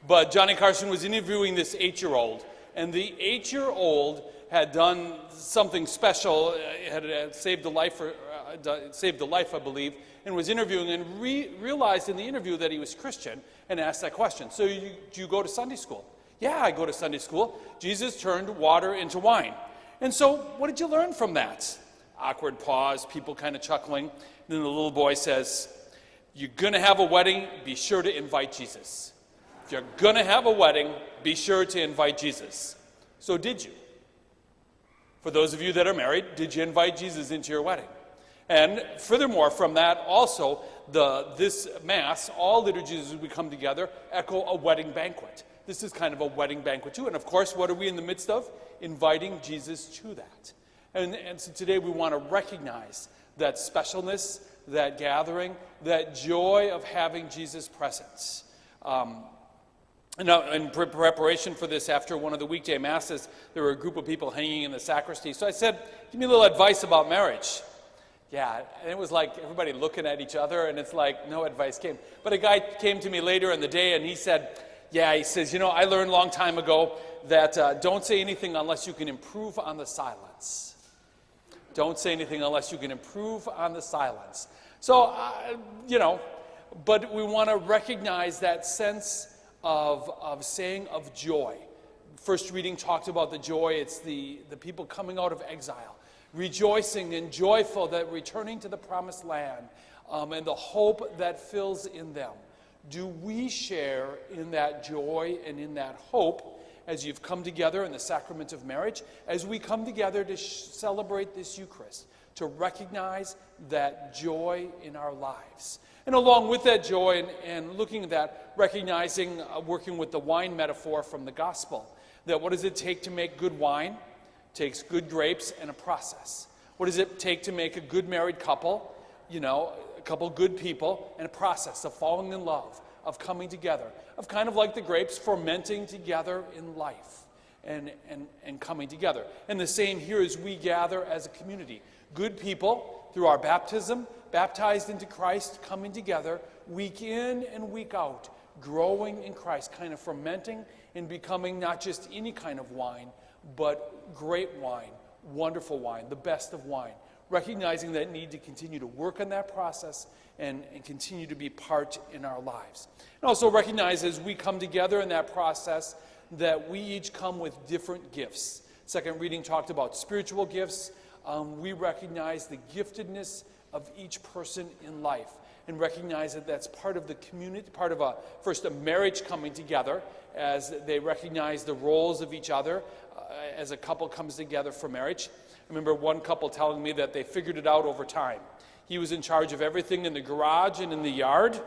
But Johnny Carson was interviewing this 8-year-old, and the 8-year-old had done something special, had saved a life, I believe, and was interviewing and realized in the interview that he was Christian and asked that question. So do you go to Sunday school? Yeah, I go to Sunday school. Jesus turned water into wine. And so what did you learn from that? Awkward pause, people kind of chuckling. And then the little boy says, you're going to have a wedding, be sure to invite Jesus. If you're going to have a wedding, be sure to invite Jesus. So did you? For those of you that are married, did you invite Jesus into your wedding? And furthermore, from that also, this Mass, all liturgies as we come together, echo a wedding banquet. This is kind of a wedding banquet too. And of course, what are we in the midst of? Inviting Jesus to that. And so today we want to recognize that specialness, that gathering, that joy of having Jesus' presence. And now, in preparation for this, after one of the weekday masses, there were a group of people hanging in the sacristy. So I said, give me a little advice about marriage. Yeah, and it was like everybody looking at each other, and it's like no advice came. But a guy came to me later in the day, and he said, he says, I learned a long time ago that don't say anything unless you can improve on the silence. Don't say anything unless you can improve on the silence. So, but we want to recognize that sense of saying of joy. First reading talked about the joy. It's the people coming out of exile, rejoicing and joyful that returning to the promised land, and the hope that fills in them. Do we share in that joy and in that hope as you've come together in the sacrament of marriage, as we come together to celebrate this Eucharist, to recognize that joy in our lives? And along with that joy and looking at that, recognizing, working with the wine metaphor from the gospel, that what does it take to make good wine? It takes good grapes and a process. What does it take to make a good married couple? A couple good people and a process of falling in love, of coming together, of kind of like the grapes fermenting together in life and coming together. And the same here as we gather as a community. Good people, through our baptism, baptized into Christ, coming together week in and week out, growing in Christ, kind of fermenting and becoming not just any kind of wine, but great wine, wonderful wine, the best of wine. Recognizing that need to continue to work on that process and continue to be part in our lives. And also recognize as we come together in that process that we each come with different gifts. Second reading talked about spiritual gifts. We recognize the giftedness of each person in life and recognize that that's part of the community, part of a marriage coming together as they recognize the roles of each other as a couple comes together for marriage. I remember one couple telling me that they figured it out over time. He was in charge of everything in the garage and in the yard,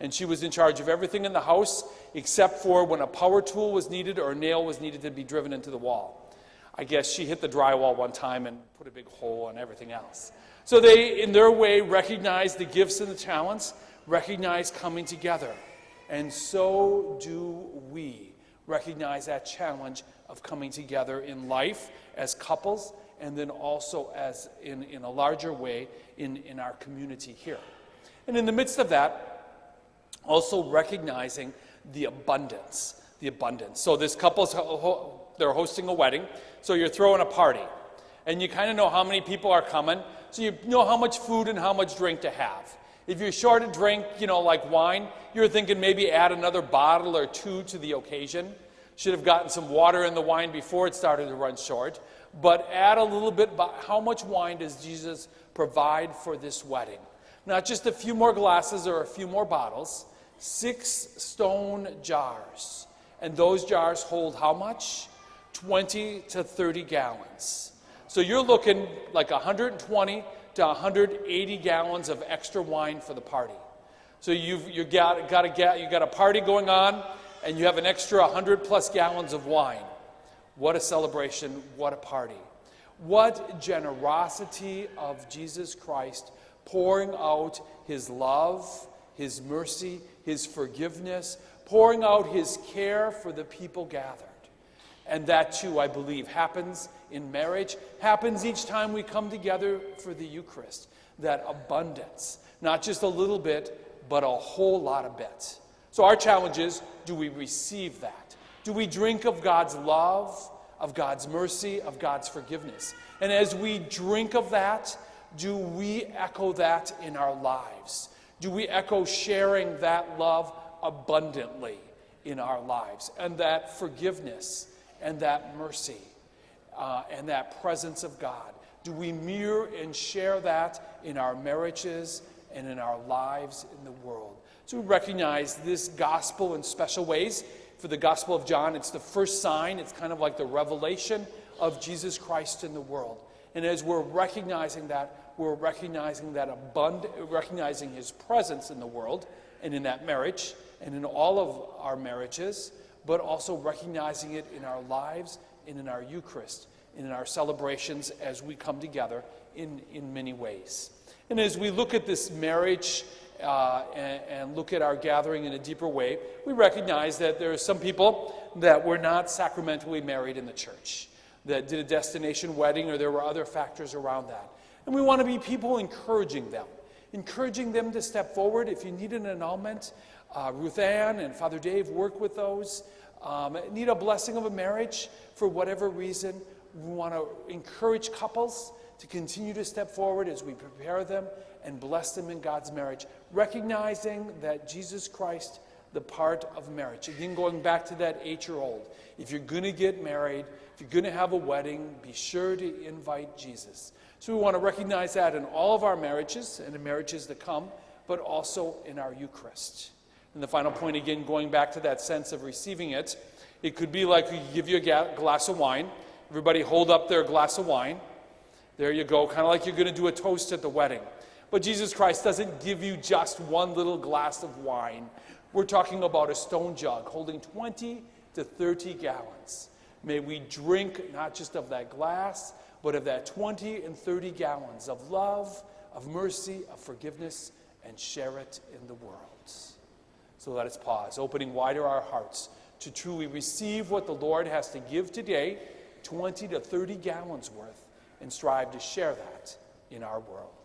and she was in charge of everything in the house except for when a power tool was needed or a nail was needed to be driven into the wall. I guess she hit the drywall one time and put a big hole on everything else. So they, in their way, recognize the gifts and the talents, recognize coming together. And so do we recognize that challenge of coming together in life as couples, and then also as in a larger way in our community here. And in the midst of that, also recognizing the abundance. So this couple's, they're hosting a wedding, so you're throwing a party. And you kind of know how many people are coming, so you know how much food and how much drink to have. If you're short of drink, like wine, you're thinking maybe add another bottle or two to the occasion. Should have gotten some water in the wine before it started to run short. But add a little bit, how much wine does Jesus provide for this wedding? Not just a few more glasses or a few more bottles, 6 stone jars. And those jars hold how much? 20 to 30 gallons. So you're looking like 120 to 180 gallons of extra wine for the party. So you got a party going on, and you have an extra 100 plus gallons of wine. What a celebration, what a party. What generosity of Jesus Christ pouring out his love, his mercy, his forgiveness, pouring out his care for the people gathered. And that too, I believe, happens in marriage, happens each time we come together for the Eucharist. That abundance, not just a little bit, but a whole lot of bits. So our challenge is, do we receive that? Do we drink of God's love, of God's mercy, of God's forgiveness? And as we drink of that, do we echo that in our lives? Do we echo sharing that love abundantly in our lives? And that forgiveness and that mercy and that presence of God? Do we mirror and share that in our marriages and in our lives in the world? So we recognize this gospel in special ways. For the Gospel of John, it's the first sign. It's kind of like the revelation of Jesus Christ in the world. And as we're recognizing that, we're recognizing his presence in the world and in that marriage and in all of our marriages, but also recognizing it in our lives and in our Eucharist and in our celebrations as we come together in many ways. And as we look at this marriage and look at our gathering in a deeper way, we recognize that there are some people that were not sacramentally married in the church, that did a destination wedding, or there were other factors around that. And we want to be people encouraging them to step forward. If you need an annulment, Ruth Ann and Father Dave work with those. Need a blessing of a marriage for whatever reason. We want to encourage couples to continue to step forward as we prepare them and bless them in God's marriage, recognizing that Jesus Christ, the part of marriage. Again, going back to that 8-year-old. If you're going to get married, if you're going to have a wedding, be sure to invite Jesus. So we want to recognize that in all of our marriages and in marriages to come, but also in our Eucharist. And the final point, again, going back to that sense of receiving it, it could be like we give you a glass of wine. Everybody hold up their glass of wine. There you go, kind of like you're going to do a toast at the wedding. But Jesus Christ doesn't give you just one little glass of wine. We're talking about a stone jug holding 20 to 30 gallons. May we drink not just of that glass, but of that 20 and 30 gallons of love, of mercy, of forgiveness, and share it in the world. So let us pause, opening wider our hearts to truly receive what the Lord has to give today, 20 to 30 gallons worth, and strive to share that in our world.